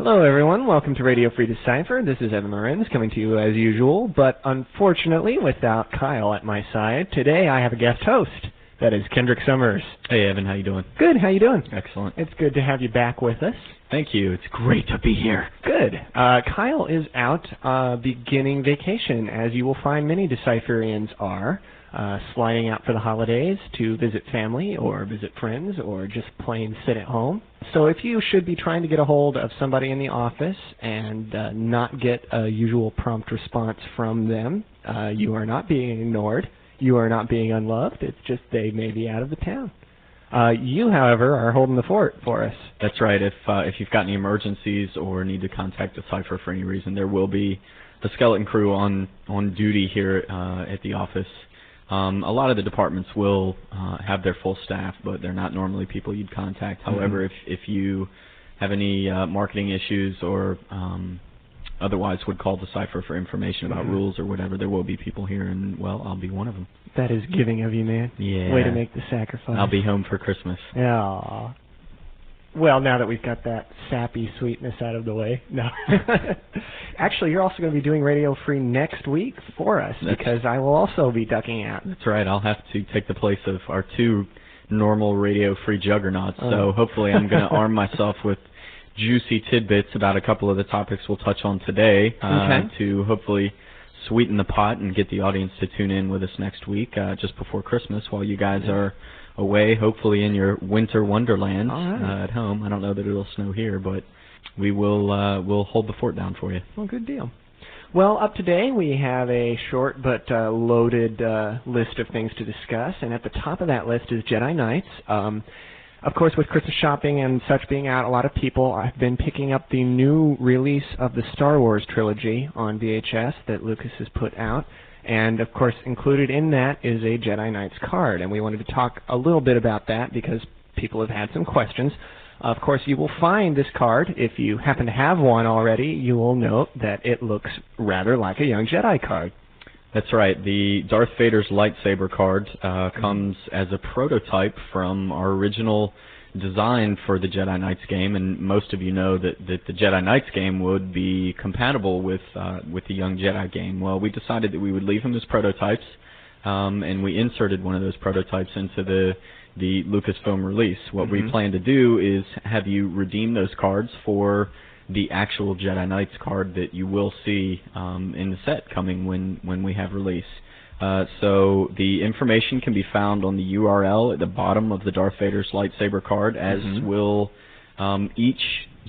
Hello everyone, welcome to Radio Free Decipher. This is Evan Lorentz coming to you as usual, but unfortunately without Kyle at my side. Today I have a guest host. That is Kendrick Summers. Hey Evan, how you doing? Good, how you doing? Excellent. It's good to have you back with us. Thank you, it's great to be here. Good. Kyle is out beginning vacation, as you will find many Decipherians are. Sliding out for the holidays to visit family or visit friends or just plain sit at home. So if you should be trying to get a hold of somebody in the office and not get a usual prompt response from them, you are not being ignored. You are not being unloved. It's just they may be out of the town. You, however, are holding the fort for us. That's right. If you've got any emergencies or need to contact Decipher for any reason, there will be the skeleton crew on duty here at the office. A lot of the departments will have their full staff, but they're not normally people you'd contact. However, if you have any marketing issues or otherwise would call Decipher for information about rules or whatever, there will be people here, and, well, I'll be one of them. That is giving of you, man. Yeah. Way to make the sacrifice. I'll be home for Christmas. Yeah. Well, now that we've got that sappy sweetness out of the way. No. Actually, you're also going to be doing Radio Free next week for us because I will also be ducking out. That's right. I'll have to take the place of our two normal Radio Free juggernauts. So hopefully I'm going to arm myself with juicy tidbits about a couple of the topics we'll touch on today to hopefully sweeten the pot and get the audience to tune in with us next week just before Christmas while you guys are away, hopefully in your winter wonderland at home. I don't know that it'll snow here, but we will we'll hold the fort down for you. Well, good deal. Well, up today we have a short but loaded list of things to discuss, and at the top of that list is Jedi Knights. Of course, with Christmas shopping and such being out, a lot of people have been picking up the new release of the Star Wars trilogy on VHS that Lucas has put out. And, of course, included in that is a Jedi Knights card. And we wanted to talk a little bit about that because people have had some questions. Of course, you will find this card. If you happen to have one already, you will note that it looks rather like a Young Jedi card. That's right. The Darth Vader's lightsaber card comes as a prototype from our original design for the Jedi Knights game, and most of you know that the Jedi Knights game would be compatible with the Young Jedi game. Well, we decided that we would leave them as prototypes, and we inserted one of those prototypes into the Lucasfilm release. What we plan to do is have you redeem those cards for the actual Jedi Knights card that you will see in the set coming when we have release. So the information can be found on the URL at the bottom of the Darth Vader's lightsaber card, as will each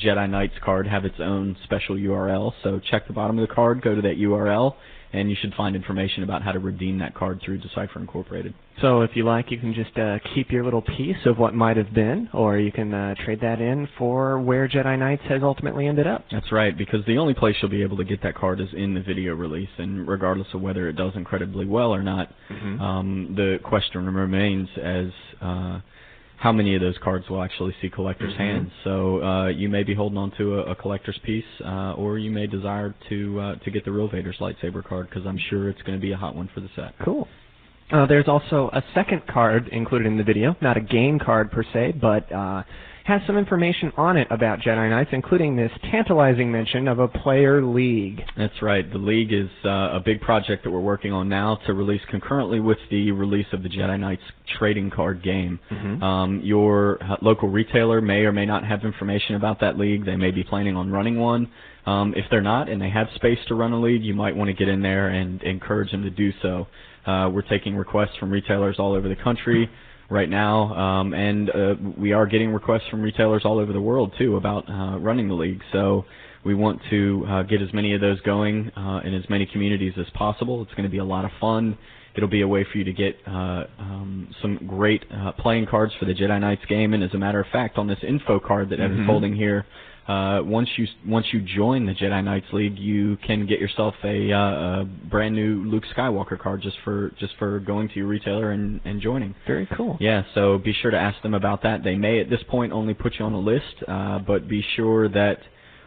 Jedi Knights card have its own special URL. So check the bottom of the card, go to that URL, and you should find information about how to redeem that card through Decipher Incorporated. So if you like, you can just keep your little piece of what might have been, or you can trade that in for where Jedi Knights has ultimately ended up. That's right, because the only place you'll be able to get that card is in the video release, and regardless of whether it does incredibly well or not, the question remains as how many of those cards will actually see collector's hands. So you may be holding on to a collector's piece, or you may desire to get the real Vader's lightsaber card, because I'm sure it's going to be a hot one for the set. Cool. There's also a second card included in the video, not a game card per se, but has some information on it about Jedi Knights, including this tantalizing mention of a player league. That's right. The league is a big project that we're working on now to release concurrently with the release of the Jedi Knights trading card game. Your local retailer may or may not have information about that league. They may be planning on running one. If they're not and they have space to run a league, you might want to get in there and encourage them to do so. We're taking requests from retailers all over the country right now, and we are getting requests from retailers all over the world, too, about running the league. So we want to get as many of those going in as many communities as possible. It's going to be a lot of fun. It'll be a way for you to get some great playing cards for the Jedi Knights game. And as a matter of fact, on this info card that Evan's holding here, once you join the Jedi Knights League, you can get yourself a brand new Luke Skywalker card just for going to your retailer and joining. Very cool. Yeah, so be sure to ask them about that. They may at this point only put you on a list, but be sure that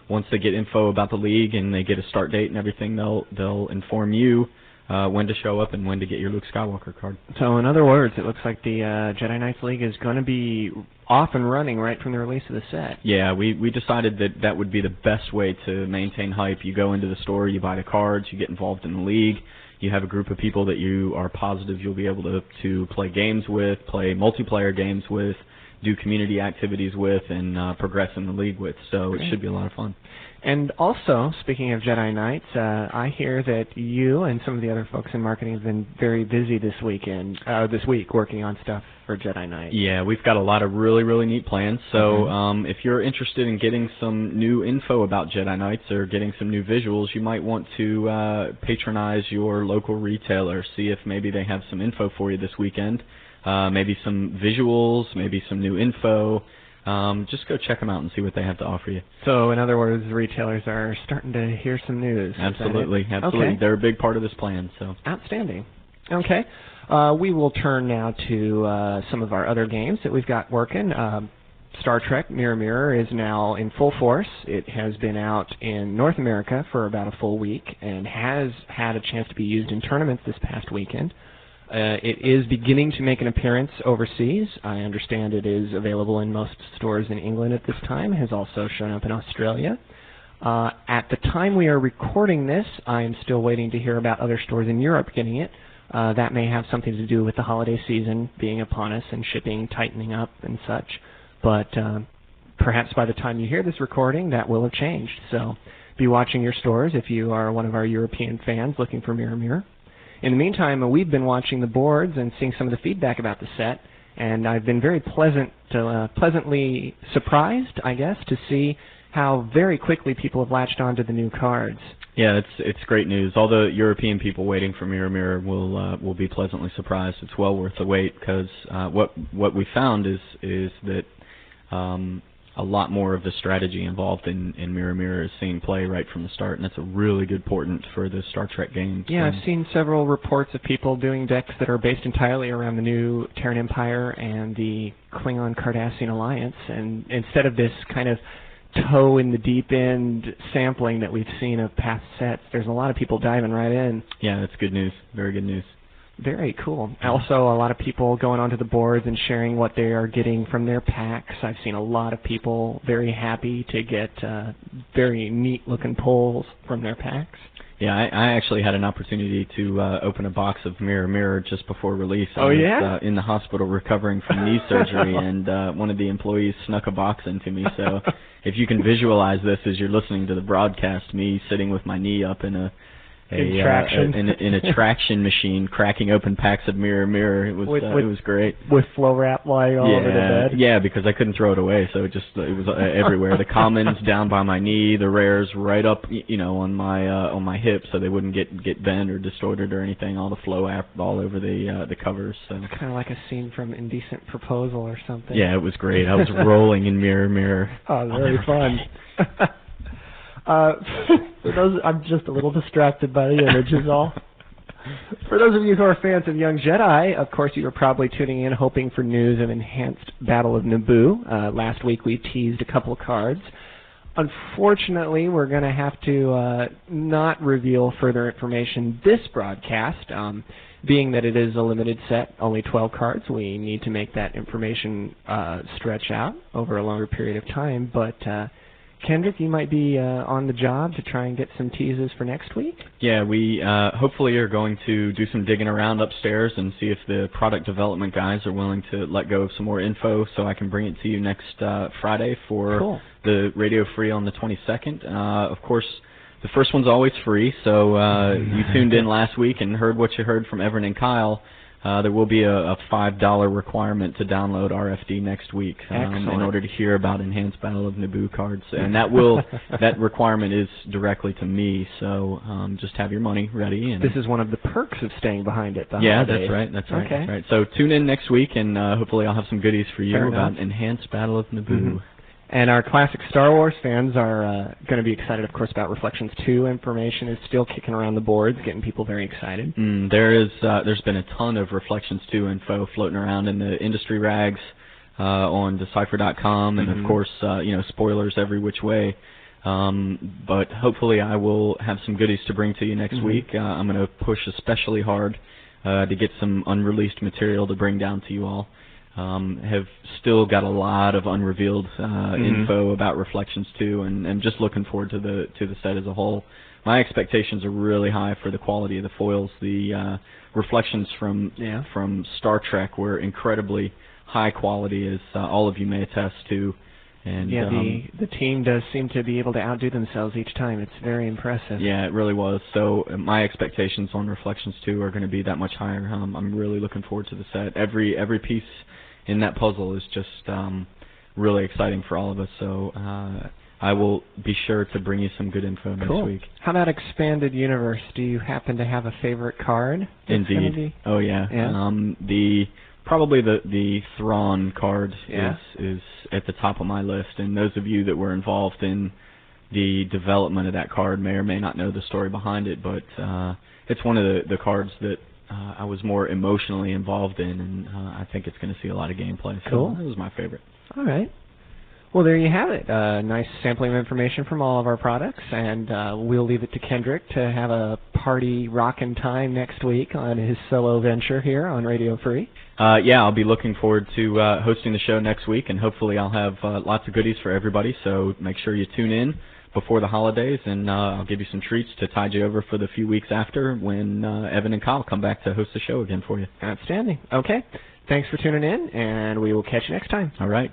once they get info about the league and they get a start date and everything, they'll inform you when to show up and when to get your Luke Skywalker card. So in other words, it looks like the Jedi Knights League is going to be off and running right from the release of the set. Yeah, we decided that would be the best way to maintain hype. You go into the store, you buy the cards, you get involved in the league, you have a group of people that you are positive you'll be able to play games with, play multiplayer games with, do community activities with, and progress in the league with. So Great. It should be a lot of fun. And also, speaking of Jedi Knights, I hear that you and some of the other folks in marketing have been very busy this week working on stuff for Jedi Knights. Yeah, we've got a lot of really, really neat plans. So if you're interested in getting some new info about Jedi Knights or getting some new visuals, you might want to patronize your local retailer, see if maybe they have some info for you this weekend, maybe some visuals, maybe some new info. Just go check them out and see what they have to offer you. So, in other words, retailers are starting to hear some news. Absolutely, absolutely. Okay. They're a big part of this plan. So outstanding. Okay, we will turn now to some of our other games that we've got working. Star Trek Mirror Mirror is now in full force. It has been out in North America for about a full week and has had a chance to be used in tournaments this past weekend. It is beginning to make an appearance overseas. I understand it is available in most stores in England at this time. It has also shown up in Australia. At the time we are recording this, I am still waiting to hear about other stores in Europe getting it. That may have something to do with the holiday season being upon us and shipping tightening up and such. But perhaps by the time you hear this recording, that will have changed. So be watching your stores if you are one of our European fans looking for Mirror Mirror. In the meantime, we've been watching the boards and seeing some of the feedback about the set, and I've been very pleasantly surprised, I guess, to see how very quickly people have latched onto the new cards. Yeah, it's great news. All the European people waiting for Mirror Mirror will be pleasantly surprised. It's well worth the wait because what we found is that a lot more of the strategy involved in Mirror Mirror is seeing play right from the start, and that's a really good portent for the Star Trek game. Yeah, I've seen several reports of people doing decks that are based entirely around the new Terran Empire and the Klingon-Cardassian Alliance, and instead of this kind of toe in the deep end sampling that we've seen of past sets, there's a lot of people diving right in. Yeah, that's good news. Very good news. Very cool. Also, a lot of people going onto the boards and sharing what they are getting from their packs. I've seen a lot of people very happy to get very neat-looking pulls from their packs. Yeah, I actually had an opportunity to open a box of Mirror Mirror just before release. Oh, yeah? I was in the hospital recovering from knee surgery, and one of the employees snuck a box into me. So if you can visualize this as you're listening to the broadcast, me sitting with my knee up in a traction machine, cracking open packs of Mirror Mirror. It was great. With flow wrap lying all over the bed. Yeah, because I couldn't throw it away, so it was everywhere. The commons down by my knee, the rares right up, on my hip, so they wouldn't get bent or distorted or anything. All the flow app all over the covers. So it's kind of like a scene from Indecent Proposal or something. Yeah, it was great. I was rolling in Mirror Mirror. Oh, very fun. For those, I'm just a little distracted by the images all. For those of you who are fans of Young Jedi, of course you are probably tuning in hoping for news of Enhanced Battle of Naboo. Last week we teased a couple of cards. Unfortunately, we're going to have to not reveal further information this broadcast. Being that it is a limited set, only 12 cards, we need to make that information stretch out over a longer period of time. But Kendrick, you might be on the job to try and get some teases for next week? Yeah, we hopefully are going to do some digging around upstairs and see if the product development guys are willing to let go of some more info so I can bring it to you next Friday for the Radio Free on the 22nd. Of course, the first one's always free, so you tuned in last week and heard what you heard from Everett and Kyle. There will be a $5 requirement to download RFD next week in order to hear about Enhanced Battle of Naboo cards, and that requirement is directly to me. So just have your money ready. And this is one of the perks of staying behind it. Yeah, that's right. That's right. Okay. That's right. So tune in next week, and hopefully I'll have some goodies for you about Enhanced Battle of Naboo. Mm-hmm. And our classic Star Wars fans are going to be excited, of course, about Reflections 2. Information is still kicking around the boards, getting people very excited. There's been a ton of Reflections 2 info floating around in the industry rags on Decipher.com, and of course, spoilers every which way. But hopefully I will have some goodies to bring to you next week. I'm going to push especially hard to get some unreleased material to bring down to you all. Have still got a lot of unrevealed info about Reflections 2, and just looking forward to the set as a whole. My expectations are really high for the quality of the foils. The Reflections from Star Trek were incredibly high quality, as all of you may attest to. And the team does seem to be able to outdo themselves each time. It's very impressive. Yeah, it really was. So my expectations on Reflections 2 are going to be that much higher. I'm really looking forward to the set. Every piece in that puzzle is just really exciting for all of us. So I will be sure to bring you some good info next week. How about Expanded Universe? Do you happen to have a favorite card? Indeed. Oh yeah. Probably the Thrawn card is at the top of my list, and those of you that were involved in the development of that card may or may not know the story behind it, but it's one of the cards that I was more emotionally involved in, and I think it's going to see a lot of gameplay. So that was my favorite. All right. Well, there you have it. Nice sampling of information from all of our products, and we'll leave it to Kendrick to have a party rockin' time next week on his solo venture here on Radio Free. I'll be looking forward to hosting the show next week, and hopefully I'll have lots of goodies for everybody, so make sure you tune in before the holidays, and I'll give you some treats to tide you over for the few weeks after when Evan and Kyle come back to host the show again for you. Outstanding. Okay. Thanks for tuning in, and we will catch you next time. All right.